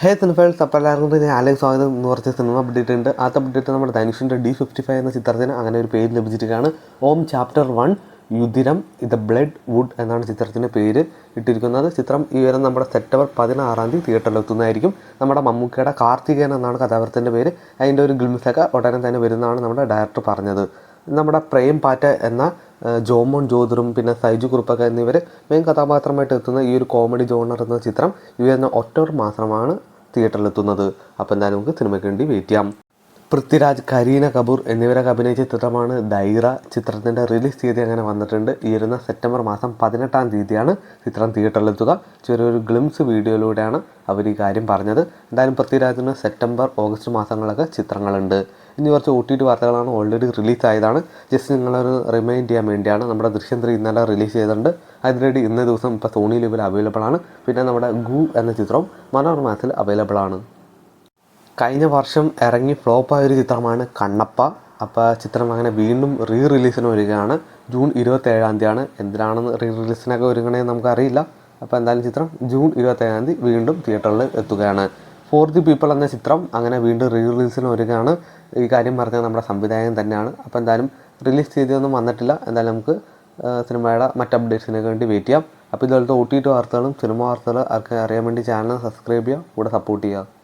ഹേ സിനിഫൈൽസ്, അപ്പോൾ എല്ലാവർക്കും ഞാൻ ആലയം സ്വാഗതം എന്ന് പറഞ്ഞ സിനിമ അപ്ഡേറ്റ് ഉണ്ട്. ആദ്യത്തെ അപ്ഡേറ്റ് നമ്മുടെ ധനുഷിൻ്റെ D55 എന്ന ചിത്രത്തിന് അങ്ങനെ ഒരു പേര് ലഭിച്ചിരിക്കുകയാണ്. ഓം ചാപ്റ്റർ 1 യുധിരം ദ ബ്ലഡ് വുഡ് എന്നാണ് ചിത്രത്തിൻ്റെ പേര് ഇട്ടിരിക്കുന്നത്. ചിത്രം ഈ വരുന്ന നമ്മുടെ സെപ്റ്റംബർ 16 തിയേറ്ററിലെത്തുന്നതായിരിക്കും. നമ്മുടെ മമ്മൂക്കയുടെ കാർത്തികേയൻ എന്നാണ് കഥാപാത്രത്തിൻ്റെ പേര്. അതിൻ്റെ ഒരു ഗ്ലിംസൊക്കെ ഉടനെ തന്നെ വരുന്നതാണ് നമ്മുടെ ഡയറക്ടർ പറഞ്ഞത്. നമ്മുടെ പ്രേം പാറ്റ എന്ന ജോമോൻ ജ്യോതിറും പിന്നെ സൈജു കുറുപ്പൊക്കെ എന്നിവർ മെയിൻ കഥാപാത്രമായിട്ട് എത്തുന്ന ഈ ഒരു കോമഡി ജോണർ എന്ന ചിത്രം ഈ വരുന്ന ഒക്ടോബർ മാസമാണ് തിയേറ്ററിലെത്തുന്നത്. അപ്പോൾ എന്തായാലും നമുക്ക് സിനിമയ്ക്ക് വേണ്ടി വെയിറ്റ് ചെയ്യാം. പൃഥ്വിരാജ്, കരീന കപൂർ എന്നിവരൊക്കെ അഭിനയിച്ച ചിത്രമാണ് ധൈറ. ചിത്രത്തിൻ്റെ റിലീസ് തീയതി അങ്ങനെ വന്നിട്ടുണ്ട്. ഈ വരുന്ന സെപ്റ്റംബർ 18 ചിത്രം തിയേറ്ററിലെത്തുക. ചെറിയൊരു ഗ്ലിംസ് വീഡിയോയിലൂടെയാണ് അവർ ഈ കാര്യം പറഞ്ഞത്. എന്തായാലും പൃഥ്വിരാജിന് സെപ്റ്റംബർ, ഓഗസ്റ്റ് മാസങ്ങളൊക്കെ ചിത്രങ്ങളുണ്ട്. ഇനി കുറച്ച് OTT വാർത്തകളാണ്. ഓൾറെഡി റിലീസ് ആയതാണ്. ജസ്റ്റ് നിങ്ങളൊരു റിമൈൻഡ് ചെയ്യാൻ വേണ്ടിയാണ്. നമ്മുടെ ദൃശ്യം 3 ഇന്നലെ റിലീസ് ചെയ്തിട്ടുണ്ട്. അതിനുവേണ്ടി ഇന്നേ ദിവസം ഇപ്പോൾ സോണി ലിവിൽ അവൈലബിൾ ആണ്. പിന്നെ നമ്മുടെ ഗു എന്ന ചിത്രവും മനോരമാസിൽ അവൈലബിൾ ആണ്. കഴിഞ്ഞ വർഷം ഇറങ്ങി ഫ്ലോപ്പായ ഒരു ചിത്രമാണ് കണ്ണപ്പ. അപ്പോൾ ചിത്രം അങ്ങനെ വീണ്ടും റിലീസിന് വരികയാണ്. ജൂൺ 27 എന്തിനാണെന്ന് റിലീസിനൊക്കെ ഒരുങ്ങണമെന്ന് നമുക്കറിയില്ല. അപ്പോൾ എന്തായാലും ചിത്രം ജൂൺ 27 വീണ്ടും തിയേറ്ററിൽ എത്തുകയാണ്. ഫോർ ദി പീപ്പിൾ എന്ന ചിത്രം അങ്ങനെ വീണ്ടും റിലീസിന് വരികയാണ്. ഈ കാര്യം പറഞ്ഞാൽ നമ്മുടെ സംവിധായകൻ തന്നെയാണ്. അപ്പോൾ എന്തായാലും റിലീസ് തീയതിയൊന്നും വന്നിട്ടില്ല. എന്തായാലും നമുക്ക് സിനിമയുടെ മറ്റ് അപ്ഡേറ്റ്സിനൊക്കെ വേണ്ടി വെയിറ്റ് ചെയ്യാം. അപ്പോൾ ഇതുപോലത്തെ OTT വാർത്തകളും സിനിമ വാർത്തകളും അറിയാൻ വേണ്ടി ചാനൽ സബ്സ്ക്രൈബ് ചെയ്യുക, കൂടെ സപ്പോർട്ട് ചെയ്യുക.